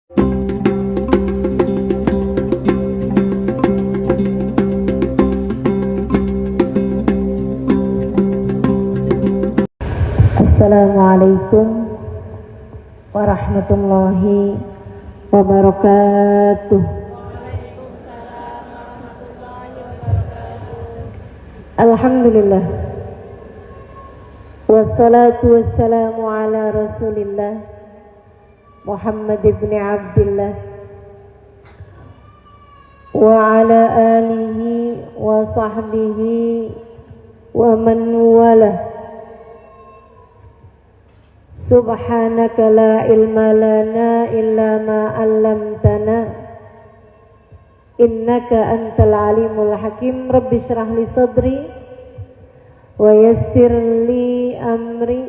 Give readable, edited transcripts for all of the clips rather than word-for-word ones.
Assalamualaikum warahmatullahi wabarakatuh. Alhamdulillah, wassalatu wassalamu ala rasulillah Muhammad ibn Abdillah wa ala alihi wa sahbihi wa man walah. Subhanaka la ilma lana illa ma 'allamtana innaka antal alimul hakim. Rabbi shrah li sadri wa yassir li amri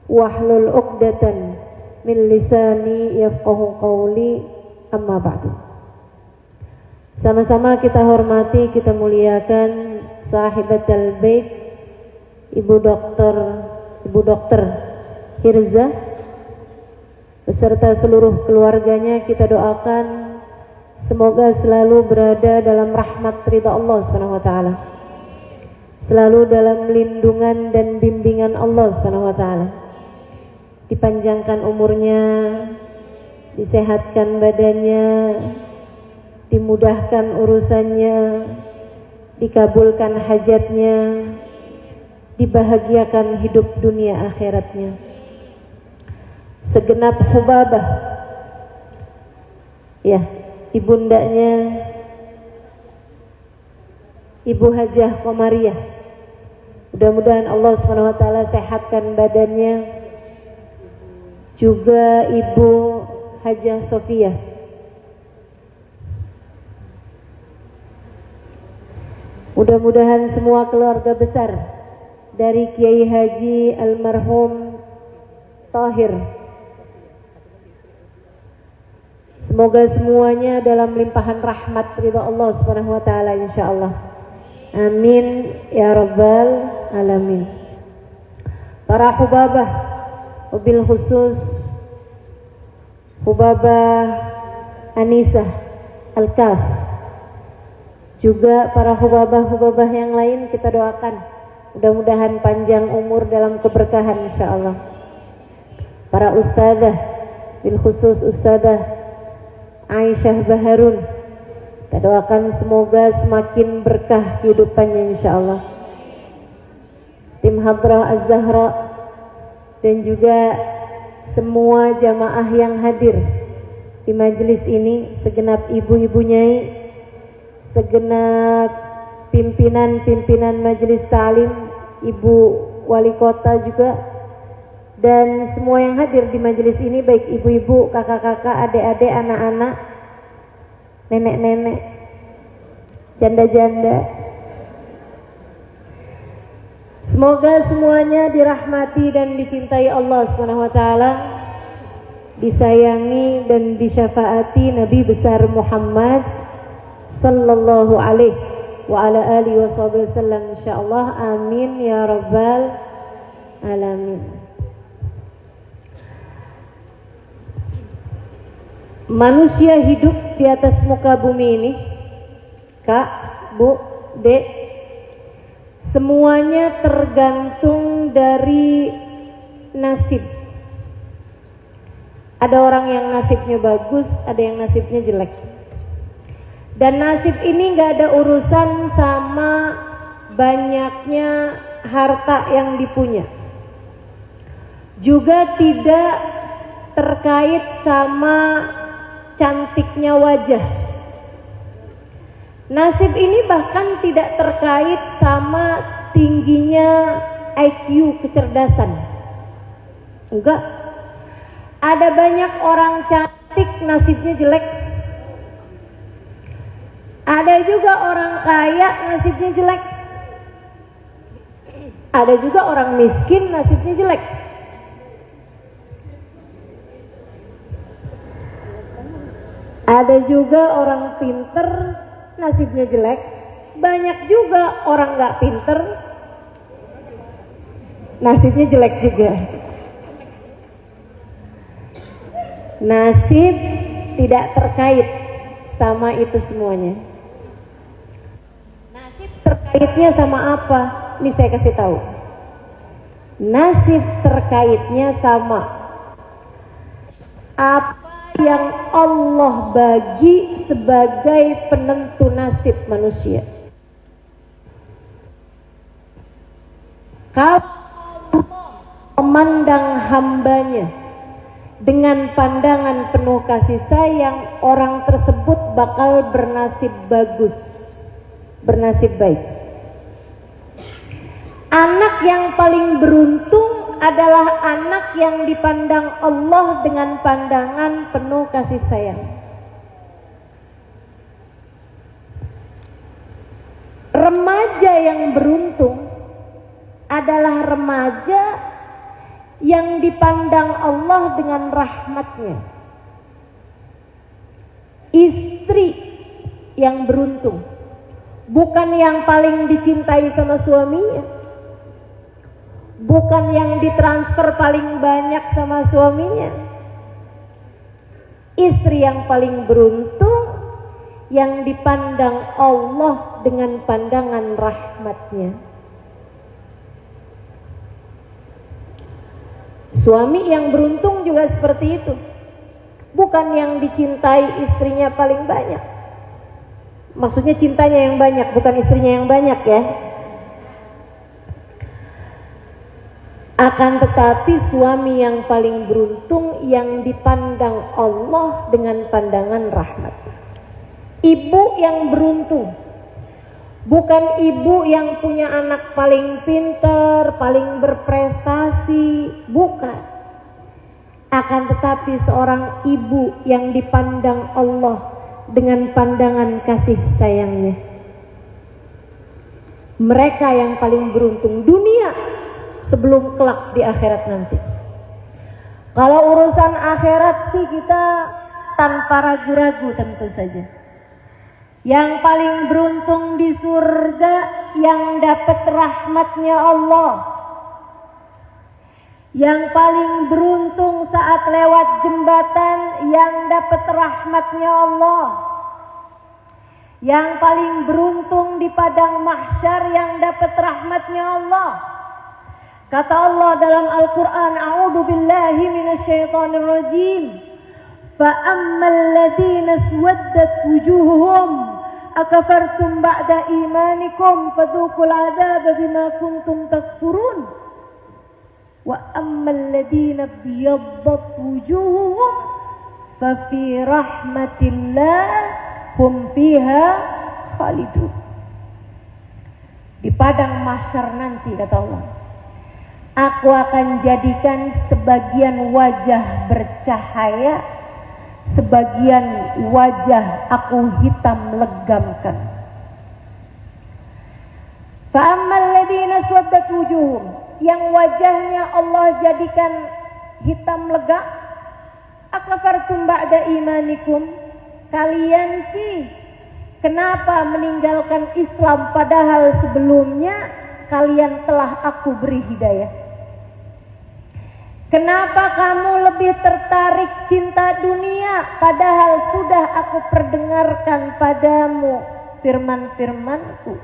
wahlul 'uqdatan min lisani yafqahu qawli. Amma ba'du. Sama-sama kita hormati, kita muliakan sahibatul bait, Ibu Dokter Hirza beserta seluruh keluarganya. Kita doakan semoga selalu berada dalam rahmat ridha Allah Subhanahu wa taala, selalu dalam lindungan dan bimbingan Allah Subhanahu wa taala. Dipanjangkan umurnya, disehatkan badannya, dimudahkan urusannya, dikabulkan hajatnya, dibahagiakan hidup dunia akhiratnya. Segenap Hubabah, ya, ibundanya Ibu Hajah Komariah, mudah-mudahan Allah Subhanahu wa taala sehatkan badannya. Juga Ibu Hajah Sofia, mudah-mudahan semua keluarga besar dari Kiai Haji almarhum Tahir, semoga semuanya dalam limpahan rahmat ridha Allah Subhanahu wa taala insyaallah. Amin ya rabbal alamin. Para hubabah, wabil khusus Hubabah Anisah Al-Kaf, juga para hubabah yang lain kita doakan mudah-mudahan panjang umur dalam keberkahan insyaallah. Para ustadzah, bil khusus ustadzah Aisyah Baharun, kita doakan semoga semakin berkah kehidupannya insyaallah. Tim Hadrah Az-Zahra dan juga semua jamaah yang hadir di majelis ini, segenap ibu-ibu nyai, segenap pimpinan majelis ta'lim, ibu wali kota juga, dan semua yang hadir di majelis ini, baik ibu-ibu, kakak-kakak, adik-adik, anak-anak, nenek-nenek, janda-janda. Semoga semuanya dirahmati dan dicintai Allah Subhanahu wa taala, disayangi dan disyafaati Nabi besar Muhammad sallallahu alaihi wa ala alihi wasallam insyaallah. Amin ya rabbal alamin. Manusia hidup di atas muka bumi ini, Kak, Bu, Dek, semuanya tergantung dari nasib. Ada orang yang nasibnya bagus, ada yang nasibnya jelek. Dan nasib ini gak ada urusan sama banyaknya harta yang dipunya, juga tidak terkait sama cantiknya wajah. Nasib ini bahkan tidak terkait sama tingginya IQ, kecerdasan. Enggak. Ada banyak orang cantik nasibnya jelek. Ada juga orang kaya nasibnya jelek. Ada juga orang miskin nasibnya jelek. Ada juga orang pinter nasibnya jelek. Banyak juga orang gak pinter nasibnya jelek juga. Nasib tidak terkait sama itu semuanya. Nasib terkaitnya sama apa? Ini saya kasih tahu. Nasib terkaitnya sama apa yang Allah bagi sebagai penentu nasib manusia. Kalau Allah memandang hambanya dengan pandangan penuh kasih sayang, orang tersebut bakal bernasib bagus, bernasib baik. Anak yang paling beruntung adalah anak yang dipandang Allah dengan pandangan penuh kasih sayang. Remaja yang beruntung adalah remaja yang dipandang Allah dengan rahmatnya. Istri yang beruntung bukan yang paling dicintai sama suaminya, bukan yang ditransfer paling banyak sama suaminya. Istri yang paling beruntung yang dipandang Allah dengan pandangan rahmatnya. Suami yang beruntung juga seperti itu, bukan yang dicintai istrinya paling banyak. Maksudnya cintanya yang banyak, bukan istrinya yang banyak ya. Akan tetapi suami yang paling beruntung yang dipandang Allah dengan pandangan rahmat. Ibu yang beruntung bukan ibu yang punya anak paling pintar, paling berprestasi, bukan. Akan tetapi seorang ibu yang dipandang Allah dengan pandangan kasih sayangnya. Mereka yang paling beruntung dunia sebelum kelak di akhirat nanti. Kalau urusan akhirat sih kita tanpa ragu-ragu tentu saja. Yang paling beruntung di surga yang dapat rahmatnya Allah. Yang paling beruntung saat lewat jembatan yang dapat rahmatnya Allah. Yang paling beruntung di padang mahsyar yang dapat rahmatnya Allah. Kata Allah dalam Al-Quran, A'udhu billahi minasyaitanir rajim. فَأَمَّا الَّذِينَ اسْوَدَّتْ وُجُوهُهُمْ أَكَفَرْتُمْ بَعْدَ إِيمَانِكُمْ فَذُوقُوا الْعَذَابَ بِمَا كُنْتُمْ تَكْفُرُونَ وَأَمَّا الَّذِينَ ابْيَضَّتْ وُجُوهُهُمْ فَفِي رَحْمَةِ اللَّهِ هُمْ فِيهَا خَالِدُونَ. Di padang mahsyar nanti kata Allah, aku akan jadikan sebagian wajah bercahaya, sebagian wajah aku hitam legamkan. Fa'ammal ladzina swaddat wujuhum, yang wajahnya Allah jadikan hitam legam, akafartum ba'da imanikum, kalian sih kenapa meninggalkan Islam padahal sebelumnya kalian telah aku beri hidayah? Kenapa kamu lebih tertarik cinta dunia padahal sudah aku perdengarkan padamu firman-firmanku?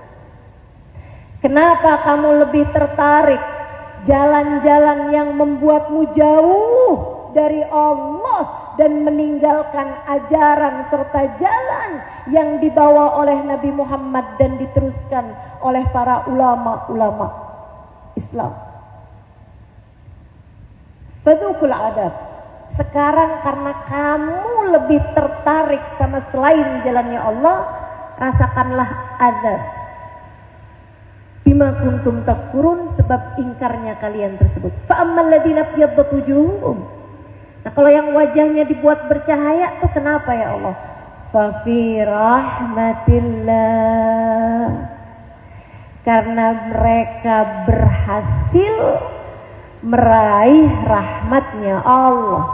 Kenapa kamu lebih tertarik jalan-jalan yang membuatmu jauh dari Allah dan meninggalkan ajaran serta jalan yang dibawa oleh Nabi Muhammad dan diteruskan oleh para ulama-ulama Islam? Fadzuqul adab. Sekarang karena kamu lebih tertarik sama selain jalannya Allah, rasakanlah azab. Bima kuntum takfurun, sebab ingkarnya kalian tersebut. Fa ammal ladzina fiyaddat wujuhum. Nah, kalau yang wajahnya dibuat bercahaya tuh kenapa ya Allah? Fa fi rahmatillah. Karena mereka berhasil meraih rahmatnya Allah,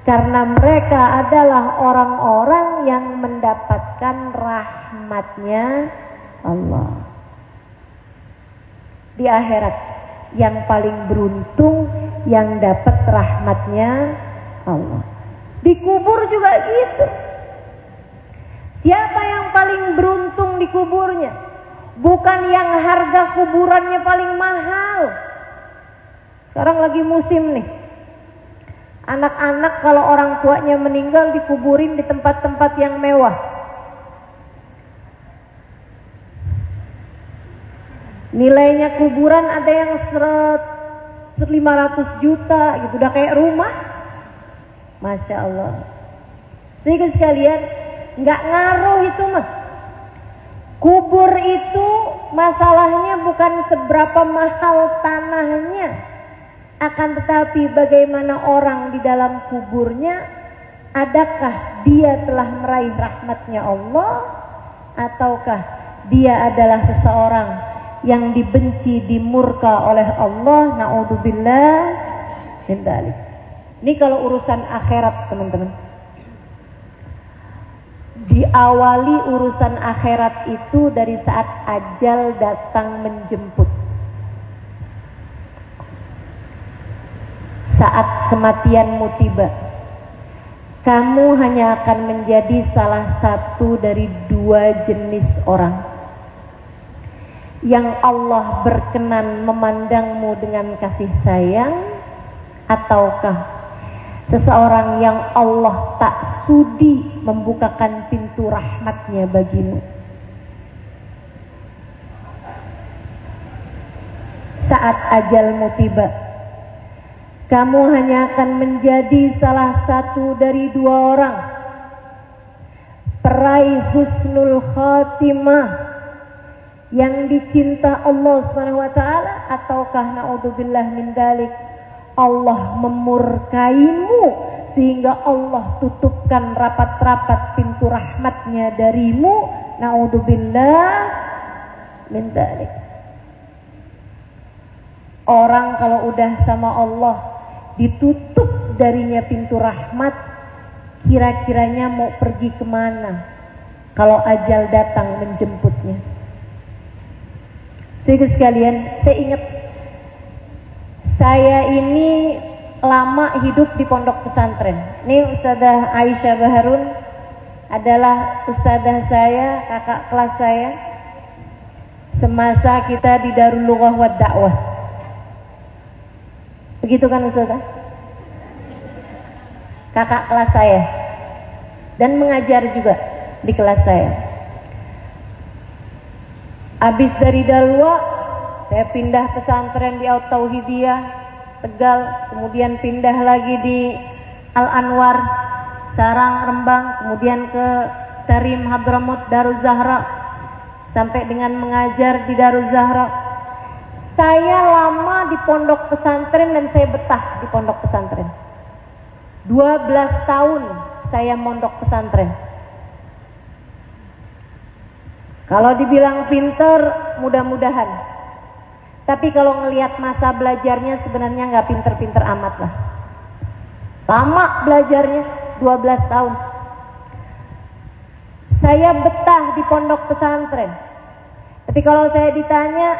karena mereka adalah orang-orang yang mendapatkan rahmatnya Allah. Di akhirat yang paling beruntung yang dapat rahmatnya Allah. Dikubur juga gitu. Siapa yang paling beruntung di kuburnya? Bukan yang harga kuburannya paling mahal. Sekarang lagi musim nih. Anak-anak kalau orang tuanya meninggal dikuburin di tempat-tempat yang mewah. Nilainya kuburan ada yang 500 juta gitu, udah kayak rumah. Masya Allah. Sehingga sekalian, nggak ngaruh itu mah. Kubur itu masalahnya bukan seberapa mahal tanahnya, akan tetapi bagaimana orang di dalam kuburnya. Adakah dia telah meraih rahmatnya Allah, ataukah dia adalah seseorang yang dibenci, dimurka oleh Allah. Na'udzubillah min dzalik. Ini kalau urusan akhirat, teman-teman. Diawali urusan akhirat itu dari saat ajal datang menjemput. Saat kematianmu tiba, kamu hanya akan menjadi salah satu dari dua jenis orang yang Allah berkenan memandangmu dengan kasih sayang, ataukah seseorang yang Allah tak sudi membukakan pintu rahmatnya bagimu. Saat ajalmu tiba, kamu hanya akan menjadi salah satu dari dua orang peraih husnul khatimah yang dicinta Allah SWT, ataukah na'udzubillah min dzalik, Allah memurkaimu sehingga Allah tutupkan rapat-rapat pintu rahmatnya darimu. Na'udzubillah min dzalik. Orang kalau udah sama Allah ditutup darinya pintu rahmat, kira-kiranya mau pergi kemana kalau ajal datang menjemputnya? Sehingga sekalian, saya ingat saya ini lama hidup di pondok pesantren. Ini Ustazah Aisyah Baharun adalah ustazah saya, kakak kelas saya semasa kita di Darul Lughah wa Da'wah. Begitu kan Ustazah? Kakak kelas saya dan mengajar juga di kelas saya. Habis dari Dalwa, saya pindah pesantren di At-Tauhidiyah Tegal, kemudian pindah lagi di Al-Anwar Sarang Rembang, kemudian ke Tarim Hadramut Daruz Zahra, sampai dengan mengajar di Daruz Zahra. Saya lama di pondok pesantren dan saya betah di pondok pesantren. 12 tahun saya mondok pesantren. Kalau dibilang pinter, mudah-mudahan. Tapi kalau ngelihat masa belajarnya sebenarnya nggak pinter-pinter amat lah. Lama belajarnya, 12 tahun. Saya betah di pondok pesantren. Tapi kalau saya ditanya,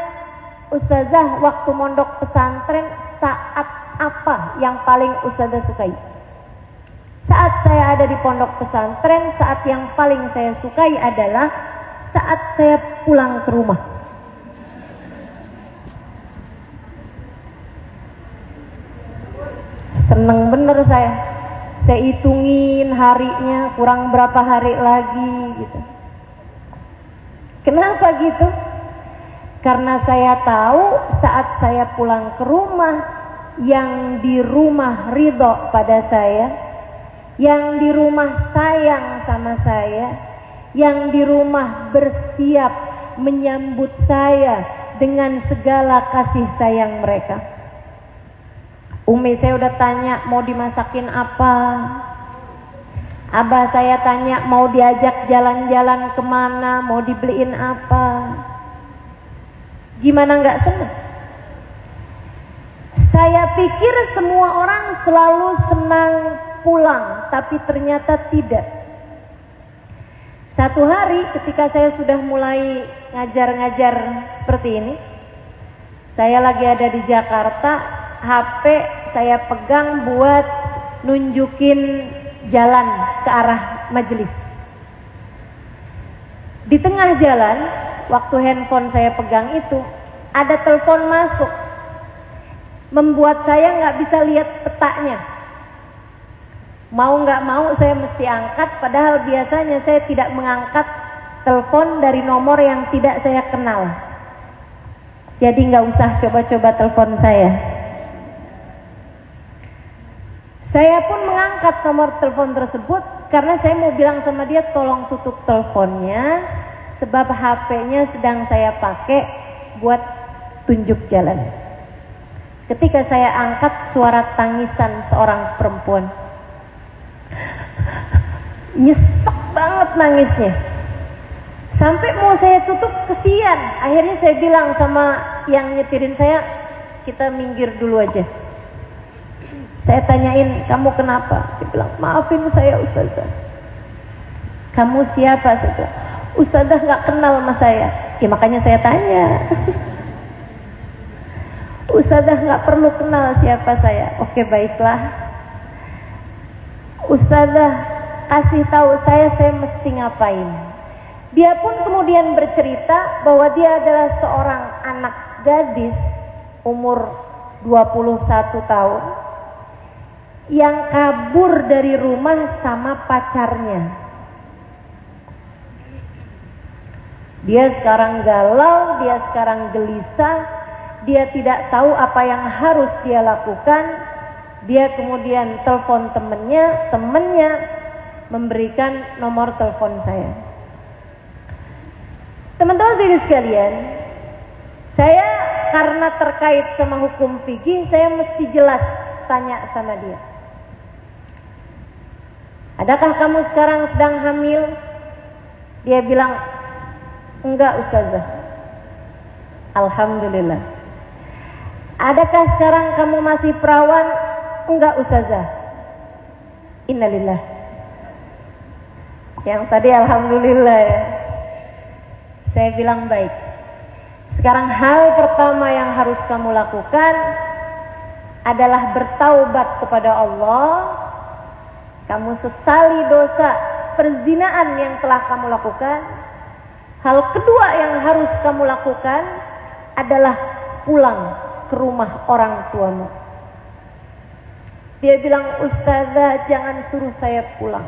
Ustazah, waktu mondok pesantren saat apa yang paling Ustazah sukai? Saat saya ada di pondok pesantren, saat yang paling saya sukai adalah saat saya pulang ke rumah. Seneng bener saya hitungin harinya, kurang berapa hari lagi gitu. Kenapa gitu? Karena saya tahu saat saya pulang ke rumah, yang di rumah ridho pada saya, yang di rumah sayang sama saya, yang di rumah bersiap menyambut saya dengan segala kasih sayang mereka. Umi saya udah tanya mau dimasakin apa, abah saya tanya mau diajak jalan-jalan kemana, mau dibeliin apa. Gimana nggak senang? Saya pikir semua orang selalu senang pulang, tapi ternyata tidak. Satu hari ketika saya sudah mulai ngajar-ngajar seperti ini, saya lagi ada di Jakarta, HP saya pegang buat nunjukin jalan ke arah majelis. Di tengah jalan, waktu handphone saya pegang itu, ada telepon masuk, membuat saya nggak bisa lihat petanya. Mau nggak mau saya mesti angkat, padahal biasanya saya tidak mengangkat telepon dari nomor yang tidak saya kenal. Jadi nggak usah coba-coba telepon saya. Saya pun mengangkat nomor telepon tersebut karena saya mau bilang sama dia tolong tutup teleponnya, sebab HP-nya sedang saya pakai buat tunjuk jalan. Ketika saya angkat, suara tangisan seorang perempuan. Nyesek banget nangisnya. Sampai mau saya tutup, kesian. Akhirnya saya bilang sama yang nyetirin saya, kita minggir dulu aja. Saya tanyain, kamu kenapa? Dia bilang, maafin saya Ustazah. Kamu siapa? Saya bilang, Ustazah gak kenal sama saya. Ya makanya saya tanya. Ustazah gak perlu kenal siapa saya. Oke, baiklah. Ustazah kasih tahu saya mesti ngapain. Dia pun kemudian bercerita bahwa dia adalah seorang anak gadis umur 21 tahun yang kabur dari rumah sama pacarnya. Dia sekarang galau, dia sekarang gelisah, dia tidak tahu apa yang harus dia lakukan. Dia kemudian telepon temennya memberikan nomor telepon saya. Teman-teman sekalian, saya karena terkait sama hukum fikih, saya mesti jelas tanya sama dia. Adakah kamu sekarang sedang hamil? Dia bilang, enggak Ustazah. Alhamdulillah. Adakah sekarang kamu masih perawan? Enggak Ustazah. Innalillah. Yang tadi alhamdulillah ya. Saya bilang baik. Sekarang hal pertama yang harus kamu lakukan adalah bertaubat kepada Allah. Kamu sesali dosa perzinaan yang telah kamu lakukan. Hal kedua yang harus kamu lakukan adalah pulang ke rumah orang tuamu. Dia bilang, Ustazah jangan suruh saya pulang.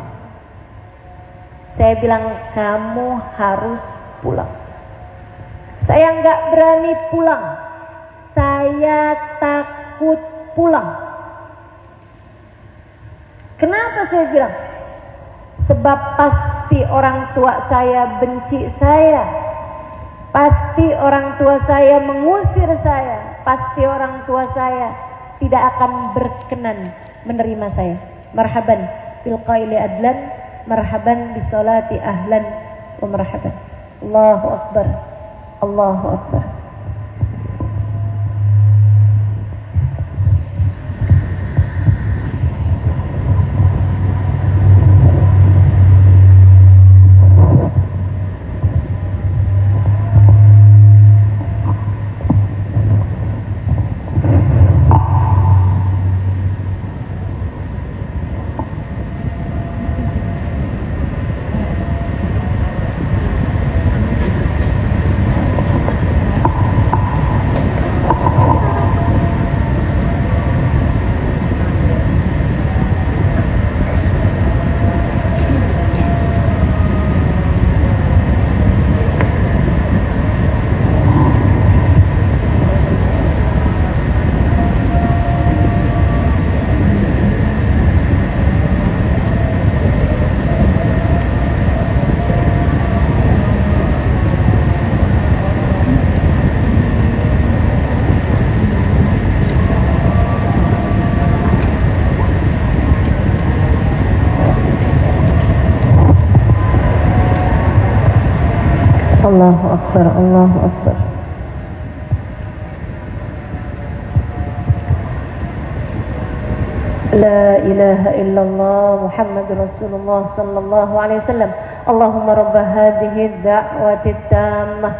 Saya bilang, kamu harus pulang. Saya nggak berani pulang. Saya takut pulang. Kenapa saya bilang? Sebab pasti orang tua saya benci saya. Pasti orang tua saya mengusir saya. Pasti orang tua saya tidak akan berkenan menerima saya. Marhaban bil qaili adlan, marhaban bis salati ahlan wa marhaban. Allahu akbar. Allahu akbar. Allahu akbar, Allahu akbar. La ilaha illallah Muhammadur Rasulullah sallallahu alaihi wasallam. Allahumma rabb hadhihi ad-da'wati at-tammah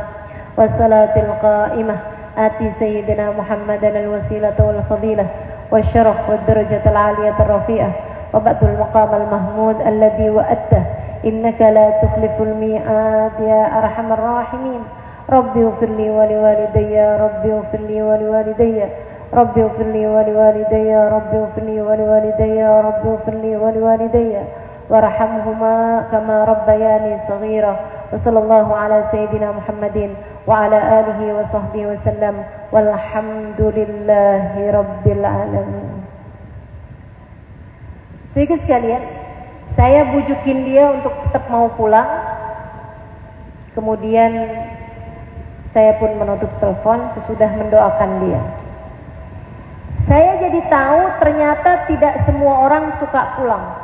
was-salatil qa'imah ati sayyidina Muhammadan al-wasilata wal fadilah wasyaraf wad darajatal 'aliyata ar-rafi'ah وبعث المقام المحمود الذي وعدته إنك لا تخلف الميعاد يا أرحم الراحمين. ربي اغفر لي ولوالدي، ربي اغفر لي ولوالدي، ربي اغفر لي ولوالدي، ربي اغفر لي ولوالدي، ربي اغفر لي ولوالدي وارحمهما كما ربياني صغيرا. وصلى الله على سيدنا محمد وعلى آله وصحبه وسلم والحمد لله rabbil alamin. Saudara sekalian, saya bujukin dia untuk tetap mau pulang. Kemudian saya pun menutup telepon sesudah mendoakan dia. Saya jadi tahu ternyata tidak semua orang suka pulang.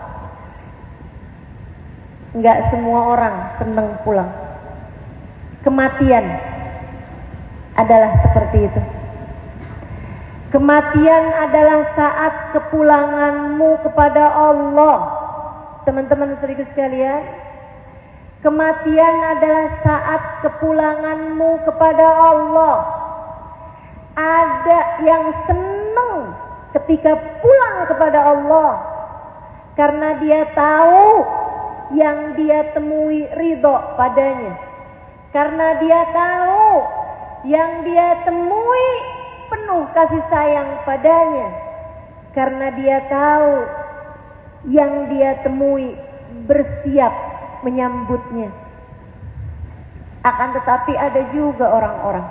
Enggak semua orang senang pulang. Kematian adalah seperti itu. Kematian adalah saat kepulanganmu kepada Allah. Teman-teman saudara sekalian, kematian adalah saat kepulanganmu kepada Allah. Ada yang senang ketika pulang kepada Allah karena dia tahu yang dia temui ridho padanya, karena dia tahu yang dia temui penuh kasih sayang padanya, karena dia tahu yang dia temui bersiap menyambutnya. Akan tetapi ada juga orang-orang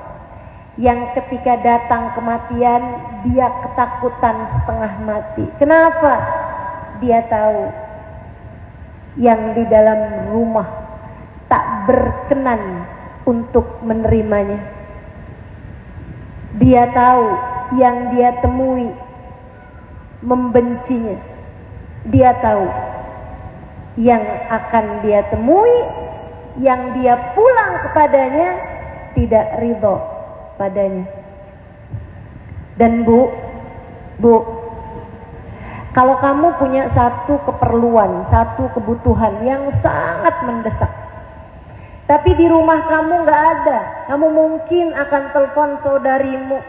yang ketika datang kematian dia ketakutan setengah mati. Kenapa? Dia tahu yang di dalam rumah tak berkenan untuk menerimanya. Dia tahu yang dia temui membencinya. Dia tahu yang akan dia temui, yang dia pulang kepadanya tidak ridho padanya. Dan bu, kalau kamu punya satu keperluan, satu kebutuhan yang sangat mendesak, tapi di rumah kamu nggak ada, kamu mungkin akan telepon saudarimu,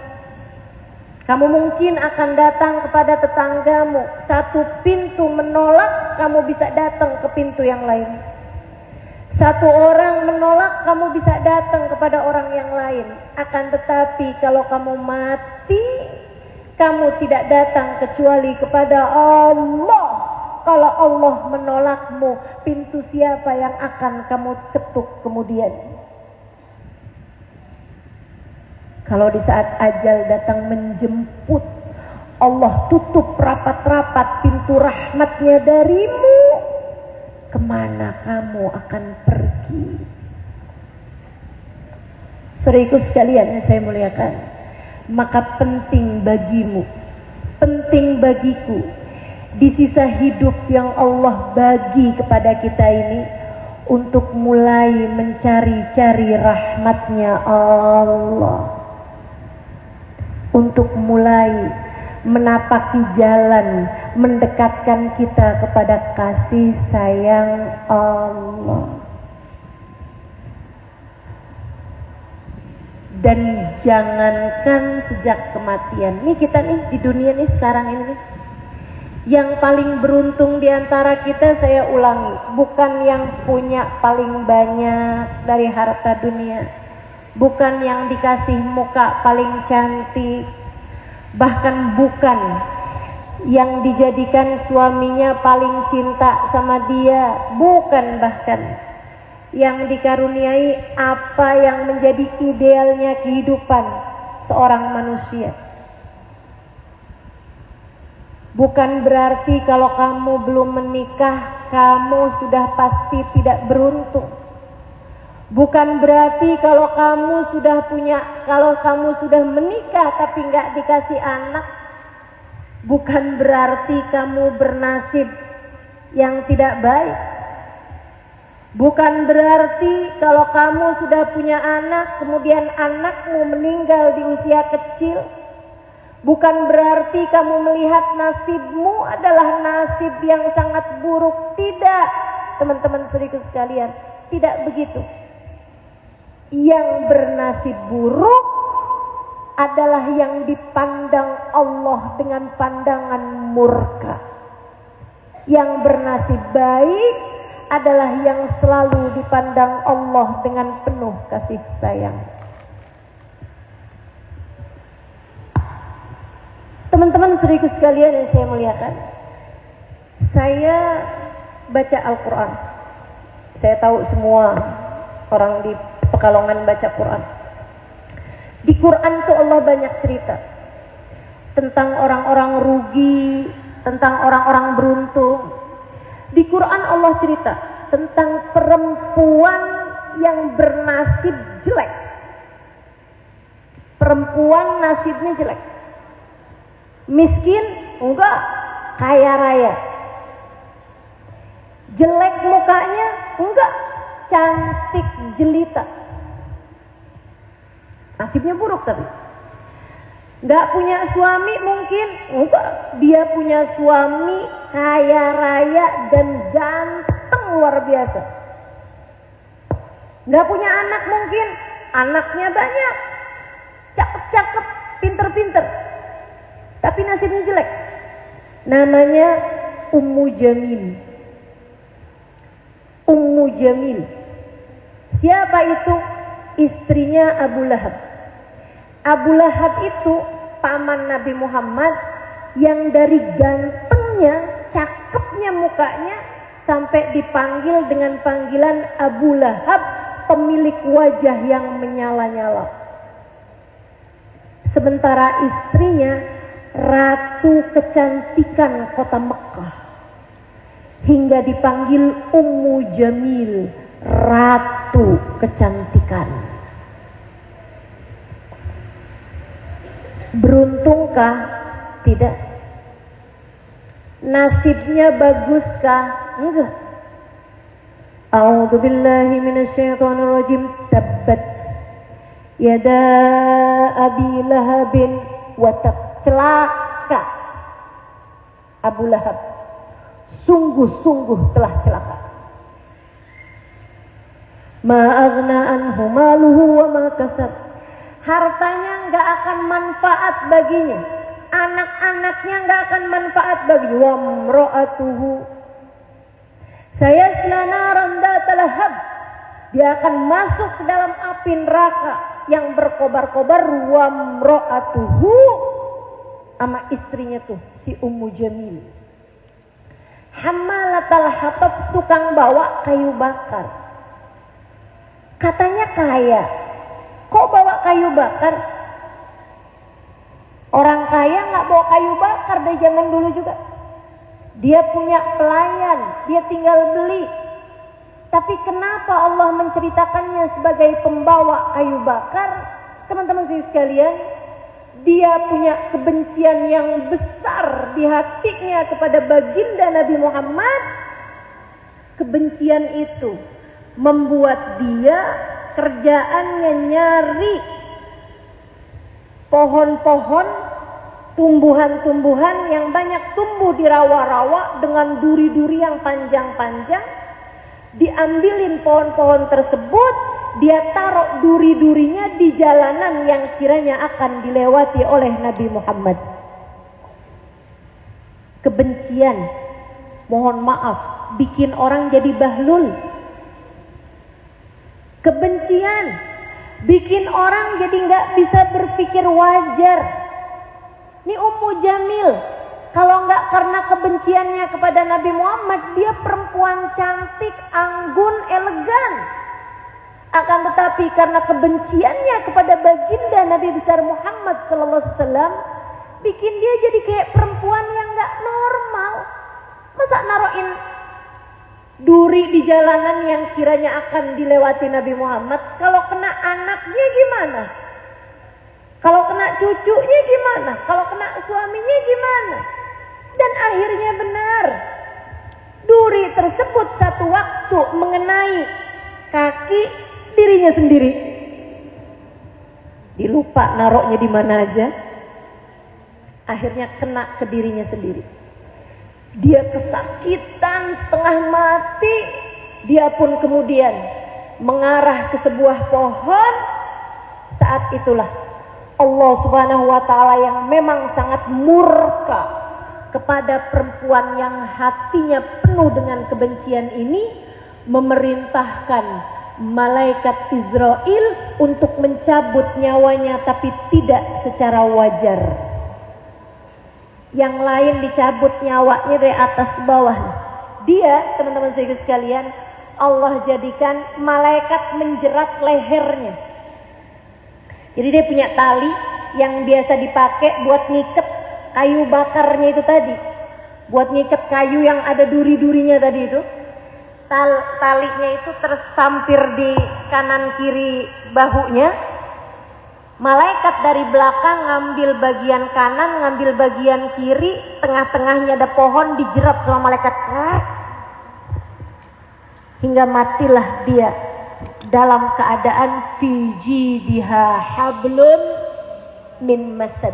kamu mungkin akan datang kepada tetanggamu. Satu pintu menolak, kamu bisa datang ke pintu yang lain. Satu orang menolak, kamu bisa datang kepada orang yang lain. Akan tetapi kalau kamu mati, kamu tidak datang kecuali kepada Allah. Kalau Allah menolakmu, pintu siapa yang akan kamu ketuk kemudian? Kalau di saat ajal datang menjemput, Allah tutup rapat-rapat pintu rahmatnya darimu, kemana kamu akan pergi? Saudaraku sekalian yang saya muliakan, maka penting bagimu, penting bagiku, di sisa hidup yang Allah bagi kepada kita ini, untuk mulai mencari-cari rahmatnya Allah, untuk mulai menapaki jalan mendekatkan kita kepada kasih sayang Allah. Dan jangankan sejak kematian, nih kita nih di dunia nih sekarang ini nih, yang paling beruntung di antara kita, saya ulangi, bukan yang punya paling banyak dari harta dunia, bukan yang dikasih muka paling cantik, bahkan bukan yang dijadikan suaminya paling cinta sama dia, bukan bahkan yang dikaruniai apa yang menjadi idealnya kehidupan seorang manusia. Bukan berarti kalau kamu belum menikah, kamu sudah pasti tidak beruntung. Bukan berarti kalau kamu sudah menikah tapi nggak dikasih anak, bukan berarti kamu bernasib yang tidak baik. Bukan berarti kalau kamu sudah punya anak, kemudian anakmu meninggal di usia kecil, bukan berarti kamu melihat nasibmu adalah nasib yang sangat buruk. Tidak, teman-teman saudaraku sekalian, tidak begitu. Yang bernasib buruk adalah yang dipandang Allah dengan pandangan murka. Yang bernasib baik adalah yang selalu dipandang Allah dengan penuh kasih sayang. Teman-teman saudaraku sekalian yang saya muliakan, saya baca Al-Quran. Saya tahu semua orang di Pekalongan baca Quran. Di Quran tuh Allah banyak cerita tentang orang-orang rugi, tentang orang-orang beruntung. Di Quran Allah cerita tentang perempuan yang bernasib jelek. Perempuan nasibnya jelek. Miskin? Enggak. Kaya raya. Jelek mukanya? Enggak. Cantik jelita. Nasibnya buruk tapi. Enggak punya suami mungkin? Enggak. Dia punya suami kaya raya dan ganteng luar biasa. Enggak punya anak mungkin? Anaknya banyak. Cakep-cakep, pinter-pinter. Tapi nasibnya jelek. Namanya Ummu Jamil. Ummu Jamil. Siapa itu? Istrinya Abu Lahab. Abu Lahab itu paman Nabi Muhammad yang dari gantengnya, cakepnya mukanya sampai dipanggil dengan panggilan Abu Lahab, pemilik wajah yang menyala-nyala. Sementara istrinya ratu kecantikan kota Mekah, hingga dipanggil Ummu Jamil, ratu kecantikan. Beruntungkah? Tidak. Nasibnya baguskah? Enggak. A'udzu billahi minasyaitonir rajim. Tabbat yada abi lahabin wa tab. Celaka Abu Lahab, sungguh-sungguh telah celaka. Ma aghna anhu maluhu wa ma kasab. Hartanya enggak akan manfaat baginya, anak-anaknya enggak akan manfaat baginya. Wa imra'atuhu sayasla naran dzatal lahab. Dia akan masuk ke dalam api neraka yang berkobar-kobar. Wa imra'atuhu, sama istrinya tuh si Ummu Jamil, hammalatal hatab, tukang bawa kayu bakar. Katanya kaya, kok bawa kayu bakar? Orang kaya nggak bawa kayu bakar dari zaman dulu juga. Dia punya pelayan, dia tinggal beli. Tapi kenapa Allah menceritakannya sebagai pembawa kayu bakar? Teman-teman sekalian, dia punya kebencian yang besar di hatinya kepada baginda Nabi Muhammad. Kebencian itu membuat dia kerjaannya nyari pohon-pohon, tumbuhan-tumbuhan yang banyak tumbuh di rawa-rawa dengan duri-duri yang panjang-panjang. Diambilin pohon-pohon tersebut, dia taruh duri-durinya di jalanan yang kiranya akan dilewati oleh Nabi Muhammad. Kebencian, mohon maaf, bikin orang jadi bahlul. Kebencian bikin orang jadi nggak bisa berpikir wajar. Ini Ummu Jamil, kalau nggak karena kebenciannya kepada Nabi Muhammad, dia perempuan cantik, anggun, elegan. Akan tetapi karena kebenciannya kepada baginda Nabi besar Muhammad SAW, bikin dia jadi kayak perempuan yang nggak normal. Masa naruhin duri di jalanan yang kiranya akan dilewati Nabi Muhammad? Kalau kena anaknya gimana? Kalau kena cucunya gimana? Kalau kena suaminya gimana? Dan akhirnya benar, duri tersebut satu waktu mengenai kaki dirinya sendiri. Dilupa naroknya di mana aja. Akhirnya kena ke dirinya sendiri. Dia kesakitan setengah mati. Dia pun kemudian mengarah ke sebuah pohon. Saat itulah Allah Subhanahu wa taala yang memang sangat murka kepada perempuan yang hatinya penuh dengan kebencian ini, memerintahkan malaikat Israel untuk mencabut nyawanya, tapi tidak secara wajar. Yang lain dicabut nyawanya dari atas ke bawah. Dia, teman-teman sekalian, Allah jadikan malaikat menjerat lehernya. Jadi dia punya tali yang biasa dipakai buat ngiket kayu bakarnya itu tadi, buat ngiket kayu yang ada duri-durinya tadi itu. Talinya itu tersampir di kanan kiri bahunya. Malaikat dari belakang ngambil bagian kanan, ngambil bagian kiri, tengah-tengahnya ada pohon, dijerat sama malaikat hingga matilah dia dalam keadaan fi jidha hablum min masad.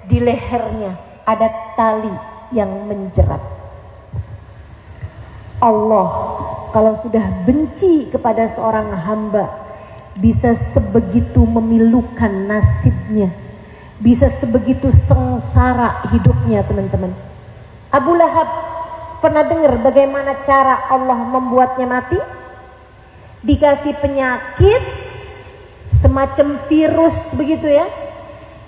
Di lehernya ada tali yang menjerat. Allah kalau sudah benci kepada seorang hamba, bisa sebegitu memilukan nasibnya, bisa sebegitu sengsara hidupnya, teman-teman. Abu Lahab, pernah dengar bagaimana cara Allah membuatnya mati? Dikasih penyakit semacam virus begitu ya,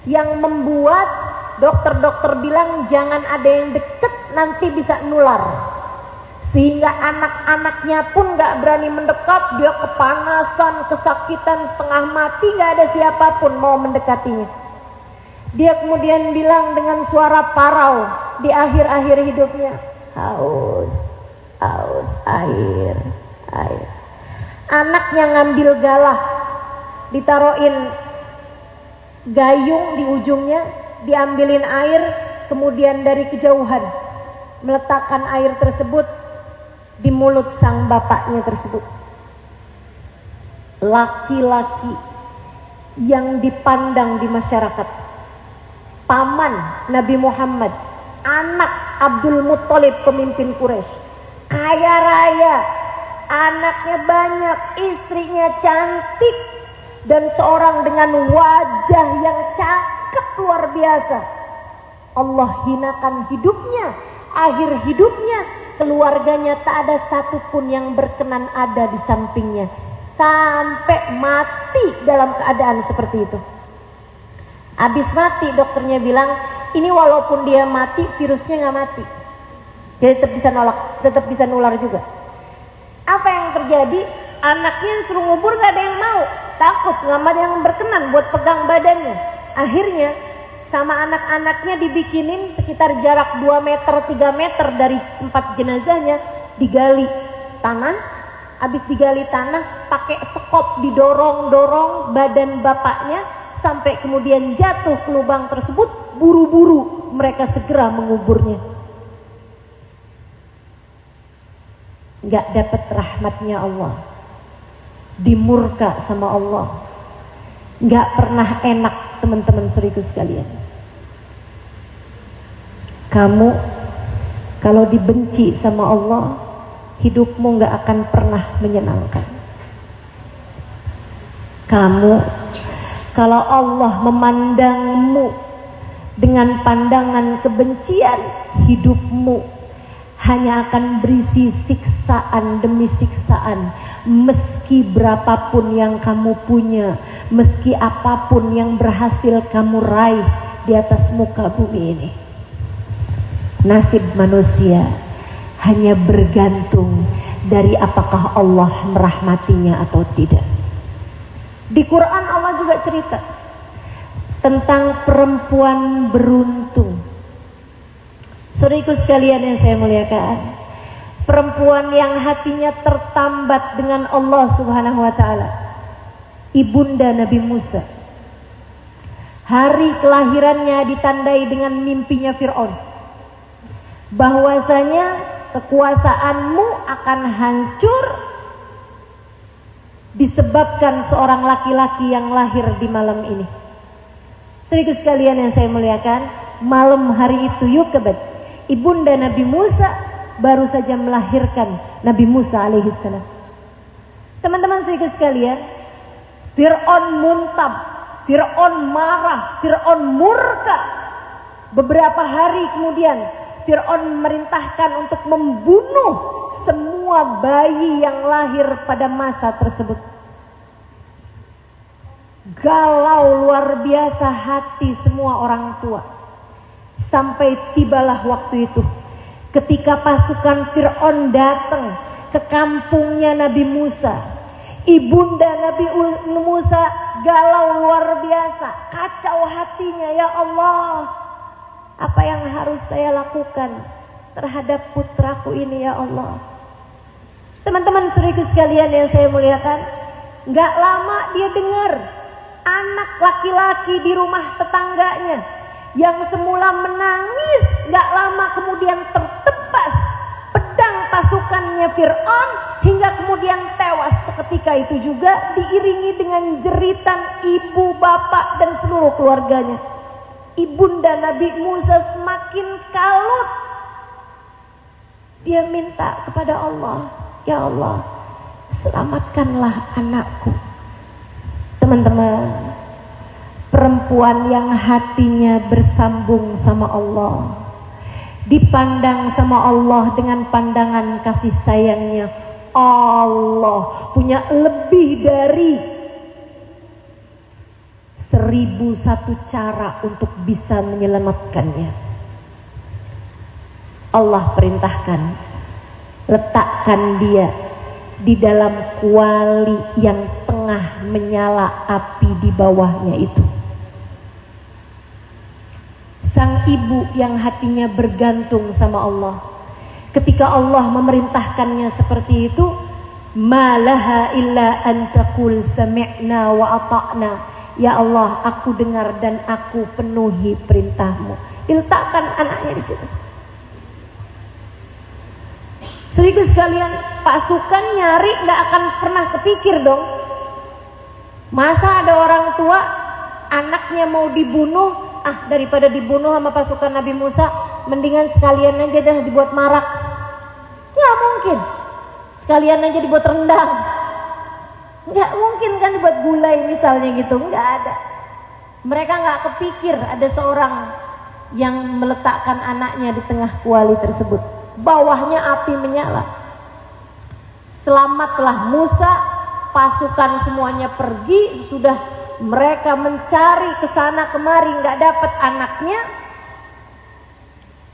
yang membuat dokter-dokter bilang jangan ada yang deket, nanti bisa nular. Sehingga anak-anaknya pun gak berani mendekat, dia kepanasan, kesakitan, setengah mati, gak ada siapapun mau mendekatinya. Dia kemudian bilang dengan suara parau di akhir-akhir hidupnya, haus, haus, air, air. Anaknya ngambil galah, ditaruhin gayung di ujungnya, diambilin air, kemudian dari kejauhan meletakkan air tersebut di mulut sang bapaknya tersebut. Laki-laki yang dipandang di masyarakat, paman Nabi Muhammad, anak Abdul Muttalib, pemimpin Quraisy, kaya raya, anaknya banyak, istrinya cantik, dan seorang dengan wajah yang cakep luar biasa. Allah hinakan hidupnya, akhir hidupnya keluarganya tak ada satupun yang berkenan ada di sampingnya, sampai mati dalam keadaan seperti itu. Habis mati dokternya bilang, ini walaupun dia mati virusnya nggak mati, jadi tetap bisa nolak, tetap bisa nular juga. Apa yang terjadi? Anaknya yang suruh ngubur nggak ada yang mau, takut, nggak ada yang berkenan buat pegang badannya. Akhirnya sama anak-anaknya dibikinin sekitar jarak 2 meter 3 meter dari tempat jenazahnya, digali tanah. Habis digali tanah, pakai sekop didorong-dorong badan bapaknya sampai kemudian jatuh ke lubang tersebut. Buru-buru mereka segera menguburnya. Gak dapat rahmatnya Allah, dimurka sama Allah. Gak pernah enak, teman-teman seriku sekalian. Kamu kalau dibenci sama Allah, hidupmu gak akan pernah menyenangkan. Kamu kalau Allah memandangmu dengan pandangan kebencian, hidupmu hanya akan berisi siksaan demi siksaan. Meski berapapun yang kamu punya, meski apapun yang berhasil kamu raih di atas muka bumi ini, nasib manusia hanya bergantung dari apakah Allah merahmatinya atau tidak. Di Quran Allah juga cerita tentang perempuan beruntung. Saudaraku sekalian yang saya muliakan, perempuan yang hatinya tertambat dengan Allah Subhanahu wa taala, ibunda Nabi Musa. Hari kelahirannya ditandai dengan mimpinya Fir'aun, bahwasanya kekuasaanmu akan hancur disebabkan seorang laki-laki yang lahir di malam ini. Saudaraku sekalian yang saya muliakan, malam hari itu Yukabat, ibunda Nabi Musa, baru saja melahirkan Nabi Musa alaihissalam. Teman-teman saudaraku sekalian, Fir'aun muntab, Fir'aun marah, Fir'aun murka. Beberapa hari kemudian Fir'aun memerintahkan untuk membunuh semua bayi yang lahir pada masa tersebut. Galau luar biasa hati semua orang tua. Sampai tibalah waktu itu ketika pasukan Fir'aun datang ke kampungnya Nabi Musa. Ibunda Nabi Musa galau luar biasa, kacau hatinya. Ya Allah, apa yang harus saya lakukan terhadap putraku ini ya Allah? Teman-teman saudaraku sekalian yang saya muliakan, gak lama dia dengar anak laki-laki di rumah tetangganya yang semula menangis, gak lama kemudian tertebas pedang pasukannya Fir'aun hingga kemudian tewas seketika itu juga, diiringi dengan jeritan ibu, bapak dan seluruh keluarganya. Ibunda Nabi Musa semakin kalut. Dia minta kepada Allah, ya Allah, selamatkanlah anakku. Teman-teman, perempuan yang hatinya bersambung sama Allah, dipandang sama Allah dengan pandangan kasih sayangnya, Allah punya lebih dari 1001 cara untuk bisa menyelamatkannya. Allah perintahkan, letakkan dia di dalam kuali yang tengah menyala api di bawahnya itu. Sang ibu yang hatinya bergantung sama Allah, ketika Allah memerintahkannya seperti itu, malaha illa an taqul sami'na wa ata'na. Ya Allah, aku dengar dan aku penuhi perintahmu. Diletakkan anaknya di situ. Saudaraku sekalian, pasukan nyari gak akan pernah kepikir dong. Masa ada orang tua anaknya mau dibunuh, daripada dibunuh sama pasukan Nabi Musa, mendingan sekalian aja dah dibuat marak. Gak mungkin. Sekalian aja dibuat rendang. Gak mungkin kan dibuat gulai misalnya gitu. Gak ada. Mereka gak kepikir ada seorang yang meletakkan anaknya di tengah kuali tersebut. Bawahnya api menyala. Selamatlah Musa, pasukan semuanya pergi. Sudah mereka mencari kesana kemari, nggak dapat anaknya.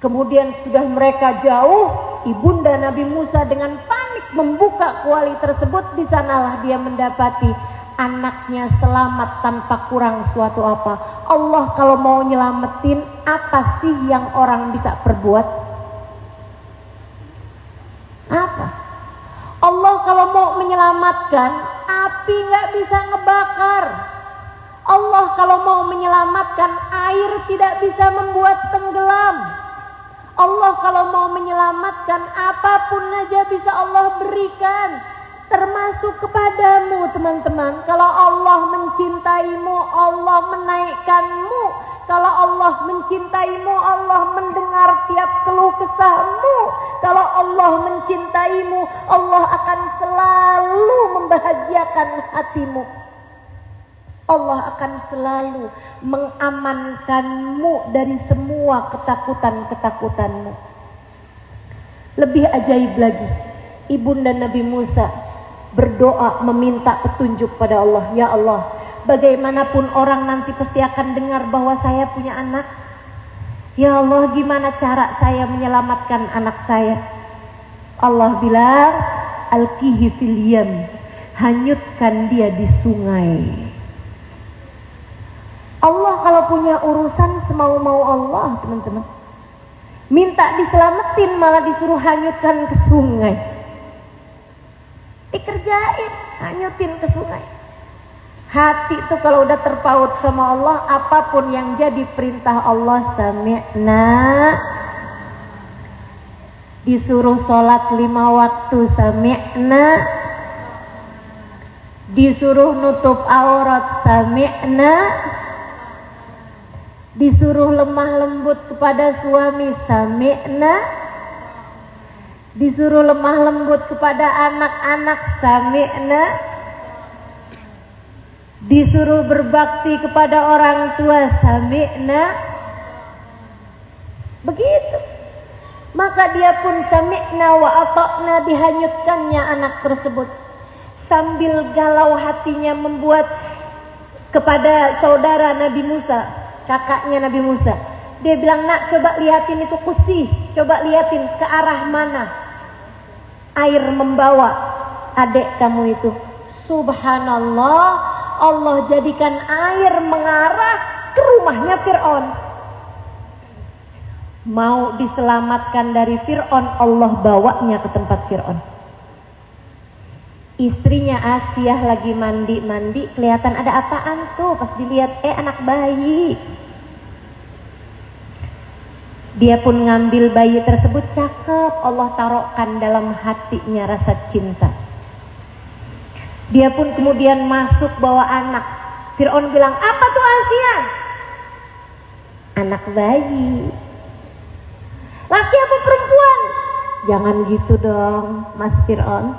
Kemudian sudah mereka jauh, ibunda Nabi Musa dengan panik membuka kuali tersebut. Di sanalah dia mendapati anaknya selamat tanpa kurang suatu apa. Allah kalau mau nyelamatin, apa sih yang orang bisa perbuat? Apa? Allah kalau mau menyelamatkan, api nggak bisa ngebakar. Allah kalau mau menyelamatkan, air tidak bisa membuat tenggelam. Allah kalau mau menyelamatkan, apapun aja bisa Allah berikan, termasuk kepadamu teman-teman. Kalau Allah mencintaimu, Allah menaikkanmu. Kalau Allah mencintaimu, Allah mendengar tiap keluh kesahmu. Kalau Allah mencintaimu, Allah akan selalu membahagiakan hatimu. Allah akan selalu mengamankanmu dari semua ketakutan-ketakutanmu. Lebih ajaib lagi, ibunda Nabi Musa berdoa meminta petunjuk pada Allah. Ya Allah, bagaimanapun orang nanti pasti akan dengar bahwa saya punya anak. Ya Allah, gimana cara saya menyelamatkan anak saya? Allah bilang, alqihi fil yam, hanyutkan dia di sungai. Allah kalau punya urusan semau-mau Allah, teman-teman. Minta diselamatin malah disuruh hanyutkan ke sungai. Dikerjain, hanyutin ke sungai. Hati itu kalau udah terpaut sama Allah, apapun yang jadi perintah Allah, sami'na. Disuruh sholat 5 waktu, sami'na. Disuruh nutup aurat, sami'na. Disuruh lemah lembut kepada suami, sami'na. Disuruh lemah lembut kepada anak-anak, sami'na. Disuruh berbakti kepada orang tua, sami'na. Begitu. Maka dia pun sami'na wa ata'na, dihanyutkannya anak tersebut. Sambil galau hatinya membuat kepada saudara Nabi Musa, kakaknya Nabi Musa. Dia bilang, nak, coba liatin itu kursi, coba liatin ke arah mana air membawa adik kamu itu. Subhanallah, Allah jadikan air mengarah ke rumahnya Fir'aun. Mau diselamatkan dari Fir'aun, Allah bawanya ke tempat Fir'aun. Istrinya Asiyah lagi mandi, kelihatan ada apaan tuh. Pas dilihat, anak bayi. Dia pun ngambil bayi tersebut, cakep. Allah taruhkan dalam hatinya rasa cinta. Dia pun kemudian masuk bawa anak. Fir'aun bilang, apa tuh Asiyah? Anak bayi. Laki apa perempuan? Jangan gitu dong, Mas Fir'aun.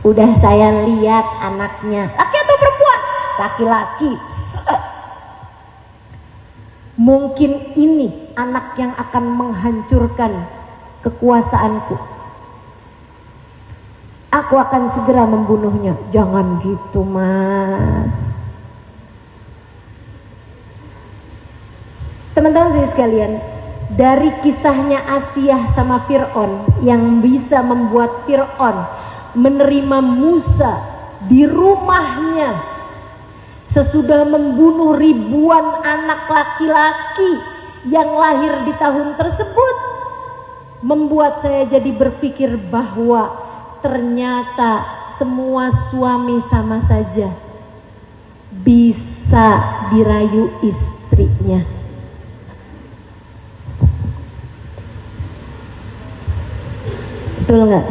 Udah saya lihat anaknya. Laki atau perempuan? Laki-laki. Mungkin ini anak yang akan menghancurkan kekuasaanku. Aku akan segera membunuhnya. Jangan gitu, Mas. Teman-teman sekalian, dari kisahnya Asiyah sama Fir'aun yang bisa membuat Fir'aun menerima Musa di rumahnya sesudah membunuh ribuan anak laki-laki yang lahir di tahun tersebut, membuat saya jadi berpikir bahwa ternyata semua suami sama saja bisa dirayu istrinya. Betul nggak?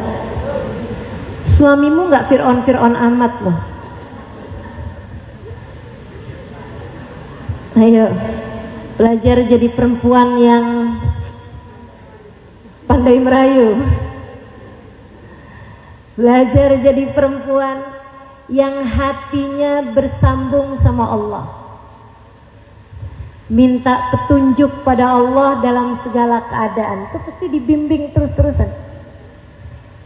Suamimu nggak Fir'aun amat loh. Ayo belajar jadi perempuan yang pandai merayu. Belajar jadi perempuan yang hatinya bersambung sama Allah. Minta petunjuk pada Allah dalam segala keadaan. Itu pasti dibimbing terus-terusan.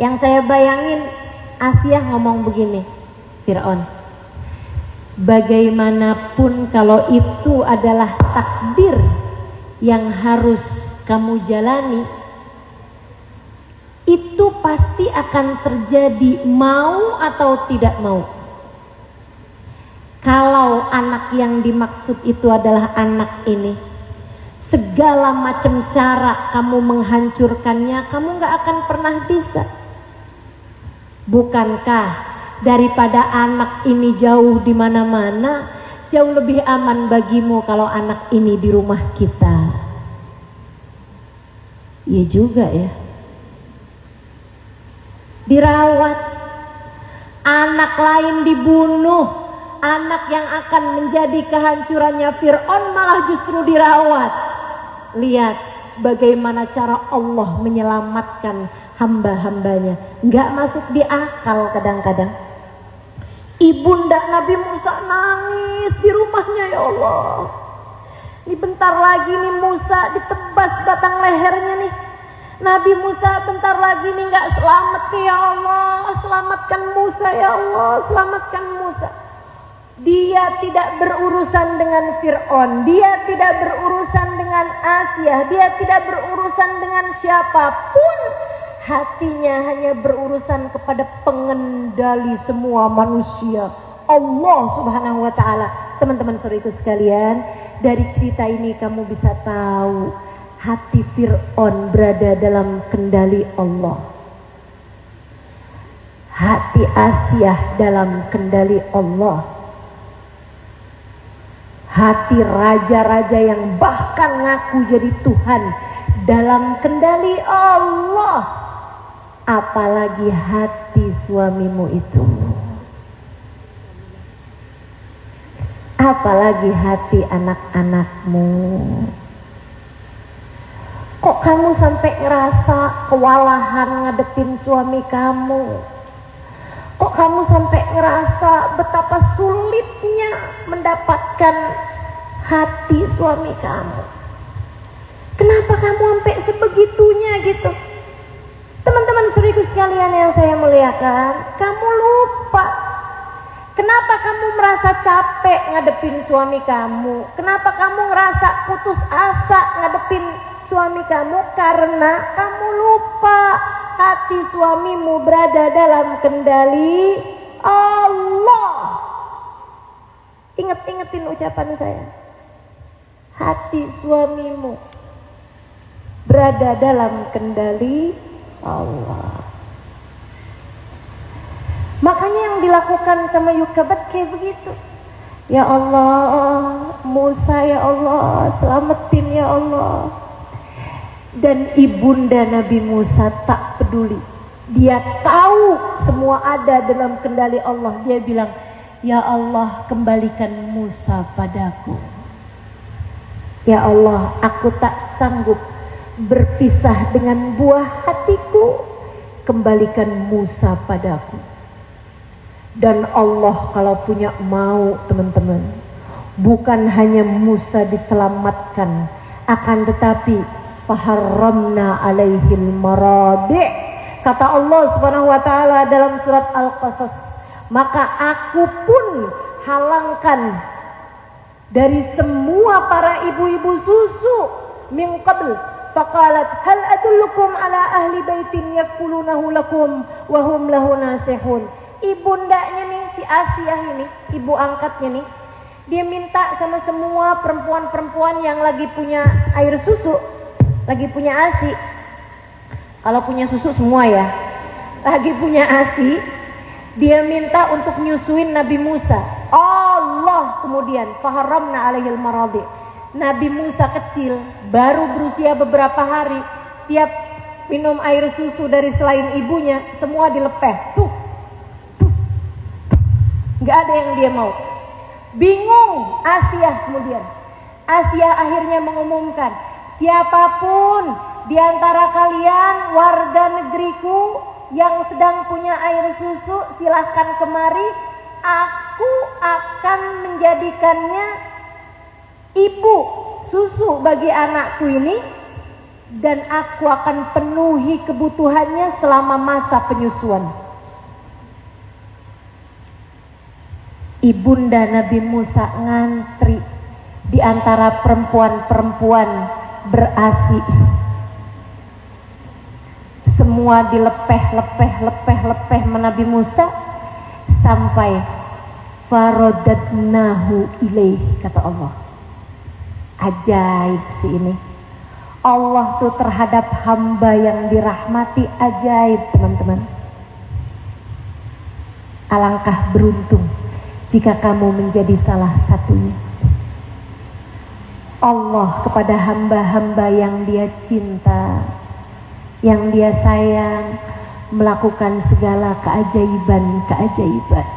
Yang saya bayangin, Asiyah ngomong begini, Fir'aun, bagaimanapun kalau itu adalah takdir yang harus kamu jalani, itu pasti akan terjadi, mau atau tidak mau. Kalau anak yang dimaksud itu adalah anak ini, segala macam cara kamu menghancurkannya, kamu gak akan pernah bisa. Bukankah daripada anak ini jauh di mana-mana, jauh lebih aman bagimu kalau anak ini di rumah kita? Iya juga ya. Dirawat, anak lain dibunuh, anak yang akan menjadi kehancurannya Fir'aun malah justru dirawat. Lihat bagaimana cara Allah menyelamatkan hamba-hambanya. Nggak masuk di akal kadang-kadang. Ibunda Nabi Musa nangis di rumahnya, ya Allah. Ini bentar lagi nih Musa ditebas batang lehernya nih. Nabi Musa bentar lagi nih nggak selamat nih, ya Allah. Selamatkan Musa, ya Allah. Selamatkan Musa. Dia tidak berurusan dengan Fir'aun. Dia tidak berurusan dengan Asiyah. Dia tidak berurusan dengan siapapun. Hatinya hanya berurusan kepada pengendali semua manusia, Allah Subhanahu wa ta'ala. Teman-teman saudaraku sekalian, dari cerita ini kamu bisa tahu hati Fir'aun berada dalam kendali Allah, hati Asiyah dalam kendali Allah, hati raja-raja yang bahkan ngaku jadi Tuhan dalam kendali Allah. Apalagi hati suamimu itu, apalagi hati anak-anakmu. Kok kamu sampai ngerasa kewalahan ngadepin suami kamu? Kok kamu sampai ngerasa betapa sulitnya mendapatkan hati suami kamu? Kenapa kamu sampai sebegitunya gitu? Teman-teman seriku sekalian yang saya muliakan, kamu lupa. Kenapa kamu merasa capek ngadepin suami kamu? Kenapa kamu ngerasa putus asa ngadepin suami kamu? Karena kamu lupa hati suamimu berada dalam kendali Allah. Ingat-ingetin ucapan saya. Hati suamimu berada dalam kendali Allah. Makanya yang dilakukan sama Yukabat kayak begitu. Ya Allah, Musa ya Allah, selamatin ya Allah. Dan ibunda Nabi Musa tak peduli. Dia tahu semua ada dalam kendali Allah. Dia bilang, ya Allah, kembalikan Musa padaku. Ya Allah, aku tak sanggup berpisah dengan buah hatiku. Kembalikan Musa padaku. Dan Allah kalau punya mau, teman-teman, bukan hanya Musa diselamatkan, akan tetapi faharramna alaihil maradi'. Kata Allah Subhanahu wa taala dalam surat Al-Qasas, maka aku pun halangkan dari semua para ibu-ibu susu min qabl faqalat hal adullukum ala ahli baitin yakfulunahu lakum wa hum lahu nasihun. Ibundanya nih, si Asiah ini, ibu angkatnya nih, dia minta sama semua perempuan-perempuan yang lagi punya air susu, lagi punya ASI. Kalau punya susu semua ya, lagi punya ASI, dia minta untuk nyusuin Nabi Musa. Allah kemudian faharramna alaihil maradi. Nabi Musa kecil, baru berusia beberapa hari, tiap minum air susu dari selain ibunya, semua dilepeh. Gak ada yang dia mau. Bingung Asiah kemudian. Asiah akhirnya mengumumkan, siapapun di antara kalian warga negeriku yang sedang punya air susu, silahkan kemari. Aku akan menjadikannya ibu susu bagi anakku ini, dan aku akan penuhi kebutuhannya selama masa penyusuan. Ibunda Nabi Musa ngantri di antara perempuan-perempuan berasi. Semua dilepeh Nabi Musa sampai farodadnahu ilaih, kata Allah. Ajaib sih ini. Allah tuh terhadap hamba yang dirahmati ajaib, teman-teman. Alangkah beruntung jika kamu menjadi salah satunya. Allah kepada hamba-hamba yang dia cinta, yang dia sayang, melakukan segala keajaiban-keajaiban.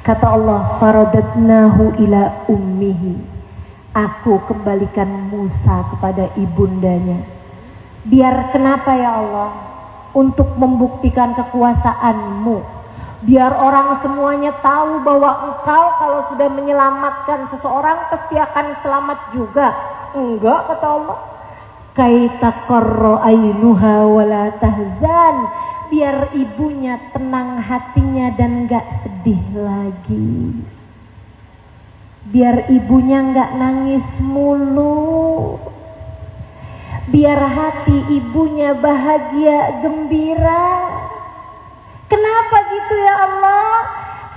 Kata Allah, faradadnahu ila ummihi. Aku kembalikan Musa kepada ibundanya. Biar kenapa ya Allah? Untuk membuktikan kekuasaanmu. Biar orang semuanya tahu bahwa engkau kalau sudah menyelamatkan seseorang pasti akan selamat juga. Enggak, kata Allah. Kaitaqarra ainuha wala tahzan. Biar ibunya tenang hatinya dan enggak sedih lagi. Biar ibunya enggak nangis mulu. Biar hati ibunya bahagia, gembira. Kenapa gitu ya Allah?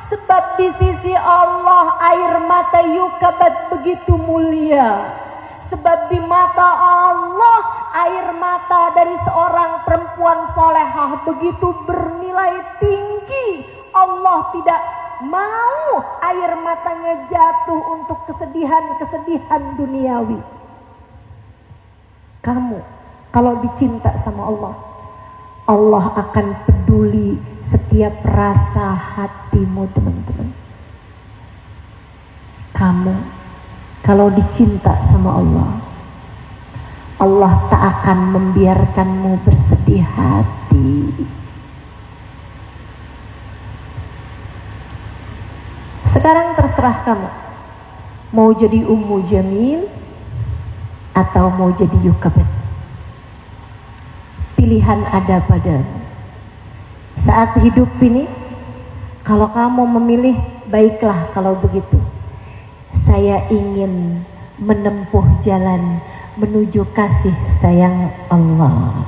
Sebab di sisi Allah air mata Yukabat begitu mulia. Sebab di mata Allah air mata dari seorang perempuan salehah begitu bernilai tinggi. Allah tidak mau air matanya jatuh untuk kesedihan-kesedihan duniawi. Kamu kalau dicinta sama Allah, Allah akan peduli setiap rasa hatimu, teman-teman. Kamu kalau dicinta sama Allah, Allah tak akan membiarkanmu bersedih hati. Sekarang terserah kamu. Mau jadi Ummu Jamil atau mau jadi Yukabet. Pilihan ada padamu. Saat hidup ini, kalau kamu memilih, baiklah kalau begitu. Saya ingin menempuh jalan menuju kasih sayang Allah.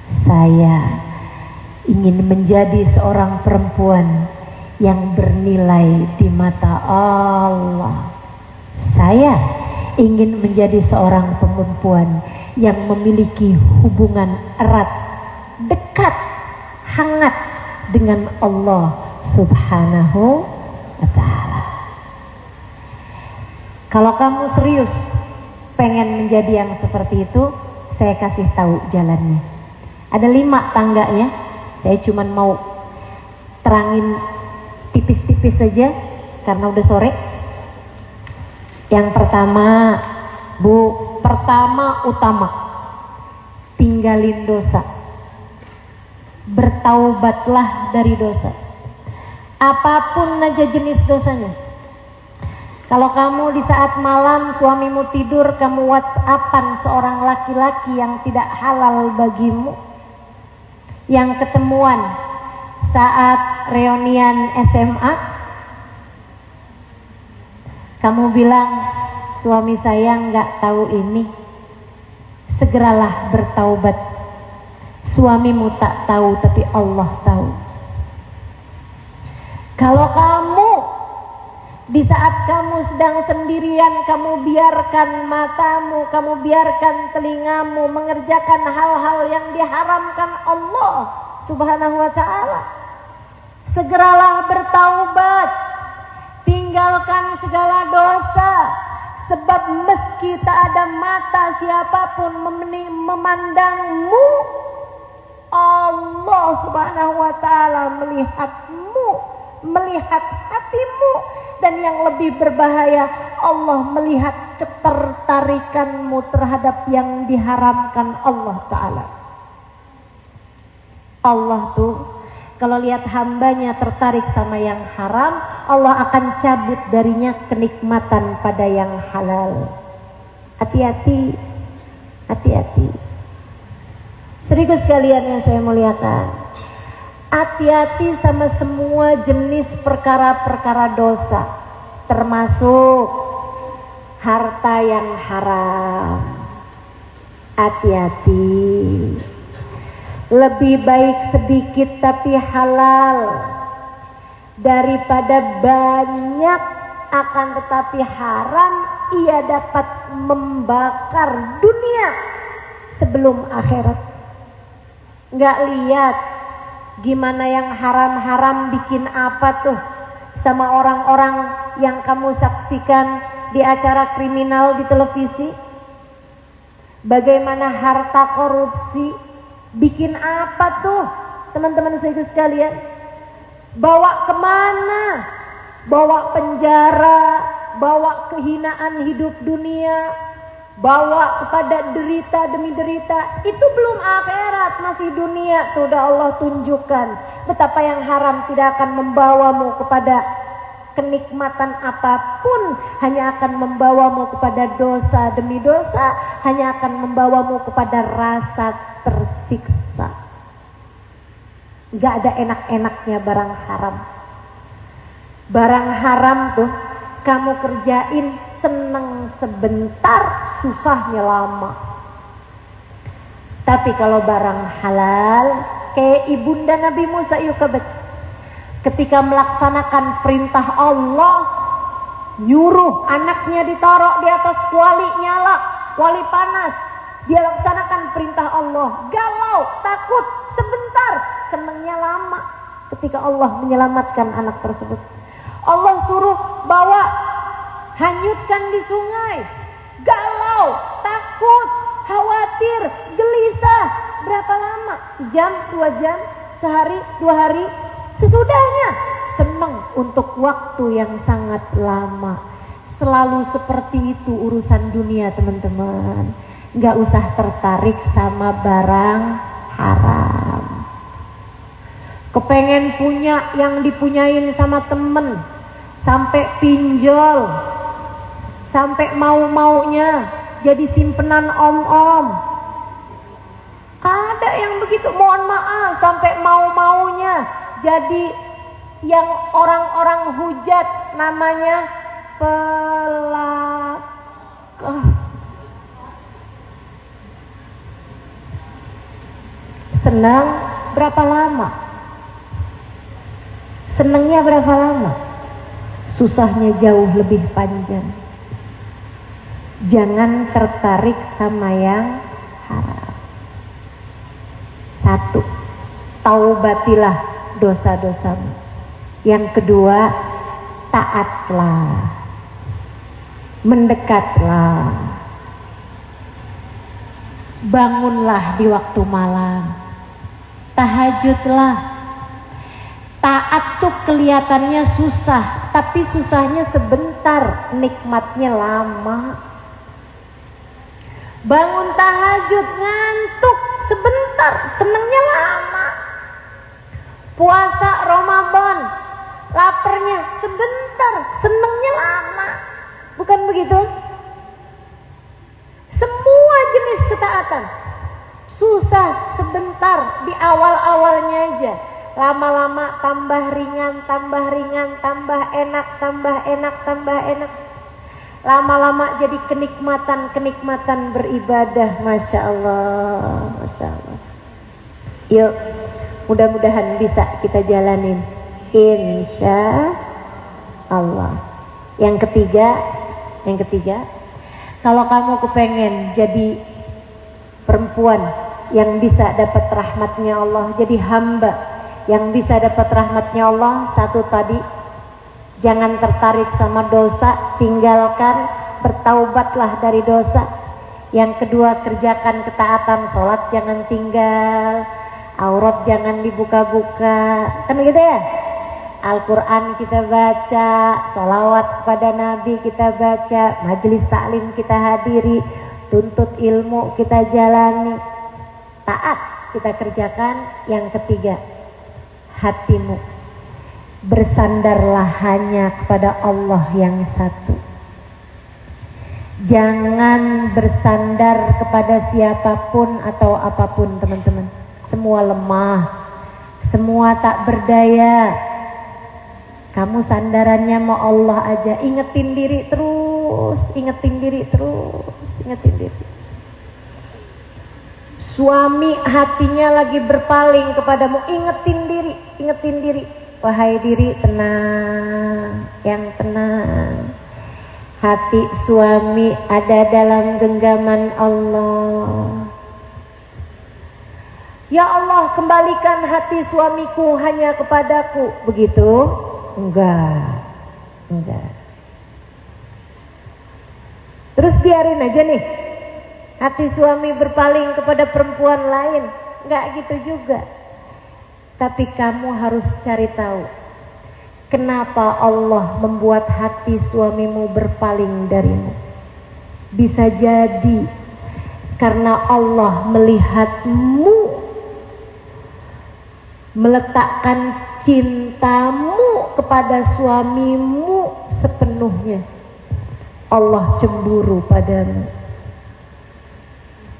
Saya ingin menjadi seorang perempuan yang bernilai di mata Allah. Saya ingin menjadi seorang perempuan yang memiliki hubungan erat, dekat, hangat dengan Allah Subhanahu wa Ta'ala. Kalau kamu serius pengen menjadi yang seperti itu, saya kasih tahu jalannya. Ada 5 tangganya. Saya cuma mau terangin tipis-tipis saja karena udah sore. Yang pertama, Bu, utama, tinggalin dosa. Bertaubatlah dari dosa. Apapun aja jenis dosanya. Kalau kamu di saat malam suamimu tidur, kamu WhatsAppan seorang laki-laki yang tidak halal bagimu, yang ketemuan saat reunian SMA, kamu bilang, suami saya nggak tahu ini, segeralah bertaubat. Suamimu tak tahu tapi Allah tahu. Kalau kamu di saat kamu sedang sendirian, kamu biarkan matamu, kamu biarkan telingamu mengerjakan hal-hal yang diharamkan Allah Subhanahu wa Ta'ala, segeralah bertaubat, tinggalkan segala dosa. Sebab meski tak ada mata siapapun memandangmu, Allah Subhanahu wa Ta'ala melihatmu, melihat hatimu. Dan yang lebih berbahaya, Allah melihat ketertarikanmu terhadap yang diharamkan Allah Ta'ala. Allah tuh kalau lihat hambanya tertarik sama yang haram, Allah akan cabut darinya kenikmatan pada yang halal. Hati-hati, hati-hati. Saudaraku sekalian yang saya muliakan, hati-hati sama semua jenis perkara-perkara dosa, termasuk harta yang haram. Hati-hati. Lebih baik sedikit tapi halal daripada banyak akan tetapi haram. Ia dapat membakar dunia sebelum akhirat. Nggak lihat gimana yang haram-haram bikin apa tuh sama orang-orang yang kamu saksikan di acara kriminal di televisi. Bagaimana harta korupsi bikin apa tuh teman-teman saya sekalian? Bawa kemana? Bawa penjara, bawa kehinaan hidup dunia, bawa kepada derita demi derita. Itu belum akhirat, masih dunia tuh udah Allah tunjukkan betapa yang haram tidak akan membawamu kepada kenikmatan apapun, hanya akan membawamu kepada dosa demi dosa, hanya akan membawamu kepada rasa tersiksa. Gak ada enak-enaknya barang haram. Barang haram tuh kamu kerjain seneng sebentar, susahnya lama. Tapi kalau barang halal, kayak ibunda Nabi Musa Yukabet, ketika melaksanakan perintah Allah, nyuruh anaknya ditaruh di atas kuali nyala, kuali panas, dia laksanakan perintah Allah, galau, takut, sebentar, senengnya lama. Ketika Allah menyelamatkan anak tersebut, Allah suruh bawa, hanyutkan di sungai, galau, takut, khawatir, gelisah. Berapa lama? Sejam, 2 jam, sehari, 2 hari. Sesudahnya senang untuk waktu yang sangat lama. Selalu seperti itu urusan dunia teman-teman. Gak usah tertarik sama barang haram. Kepengen punya yang dipunyain sama temen, sampai pinjol, sampai mau-maunya, jadi simpenan om-om. Ada yang begitu, mohon maaf, sampai mau-maunya jadi yang orang-orang hujat, namanya pelakor. Senang berapa lama? Senangnya berapa lama? Susahnya jauh lebih panjang. Jangan tertarik sama yang haram. Satu, taubatilah dosa-dosamu. Yang kedua, taatlah, mendekatlah, bangunlah di waktu malam, tahajudlah. Taat tuh kelihatannya susah, tapi susahnya sebentar, nikmatnya lama. Bangun tahajud ngantuk sebentar, senengnya lama. Puasa Ramadan, laparnya sebentar, senengnya lama. Bukan begitu? Semua jenis ketaatan susah sebentar di awal-awalnya aja. Lama-lama tambah ringan, tambah ringan, tambah enak, tambah enak, tambah enak. Lama-lama jadi kenikmatan beribadah. Masya Allah, Masya Allah. Yuk, mudah-mudahan bisa kita jalanin, insya Allah. Yang ketiga, kalau kamu kepengen jadi perempuan yang bisa dapat rahmatnya Allah, jadi hamba yang bisa dapat rahmatnya Allah, satu tadi, jangan tertarik sama dosa, tinggalkan, bertaubatlah dari dosa. Yang kedua, kerjakan ketaatan, sholat jangan tinggal, aurat jangan dibuka-buka, kan gitu ya. Al-Quran kita baca, sholawat kepada Nabi kita baca, majelis taklim kita hadiri, tuntut ilmu kita jalani, taat kita kerjakan. Yang ketiga, hatimu bersandarlah hanya kepada Allah yang satu. Jangan bersandar kepada siapapun atau apapun, teman-teman. Semua lemah, semua tak berdaya. Kamu sandarannya mau Allah aja. Ingetin diri terus, ingetin diri terus, ingetin diri. Suami hatinya lagi berpaling kepadamu, ingetin diri. Wahai diri, tenang, yang tenang. Hati suami ada dalam genggaman Allah. Ya Allah, kembalikan hati suamiku hanya kepadaku. Begitu? Enggak. Terus biarin aja nih hati suami berpaling kepada perempuan lain. Enggak gitu juga. Tapi kamu harus cari tahu, kenapa Allah membuat hati suamimu berpaling darimu. Bisa jadi karena Allah melihatmu meletakkan cintamu kepada suamimu sepenuhnya. Allah cemburu padamu.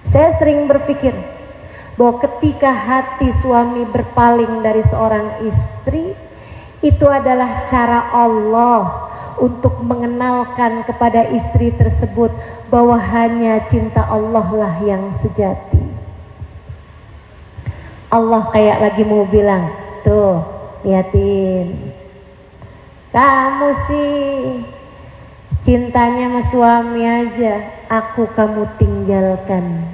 Saya sering berpikir bahwa ketika hati suami berpaling dari seorang istri, itu adalah cara Allah untuk mengenalkan kepada istri tersebut bahwa hanya cinta Allah lah yang sejati. Allah kayak lagi mau bilang, tuh liatin, kamu sih cintanya sama suami aja, aku kamu tinggalkan.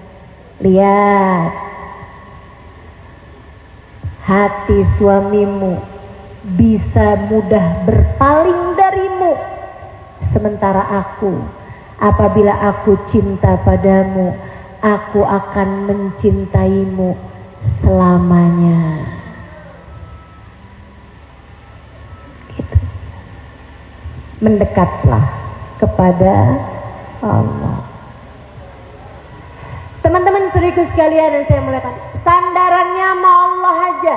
Lihat, hati suamimu bisa mudah berpaling darimu, sementara aku, apabila aku cinta padamu, aku akan mencintaimu selamanya. Gitu. Mendekatlah kepada Allah. Teman-teman saudaraku sekalian yang saya muliakan, sandarannya sama Allah aja.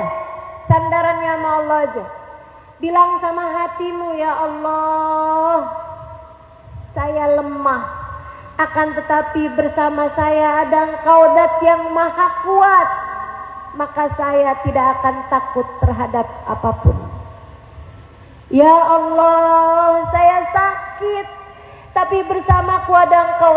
Sandarannya sama Allah aja. Bilang sama hatimu, ya Allah, saya lemah. Akan tetapi bersama saya ada Engkau Dat yang maha kuat, maka saya tidak akan takut terhadap apapun. Ya Allah, saya sakit, tapi bersamaku ada Engkau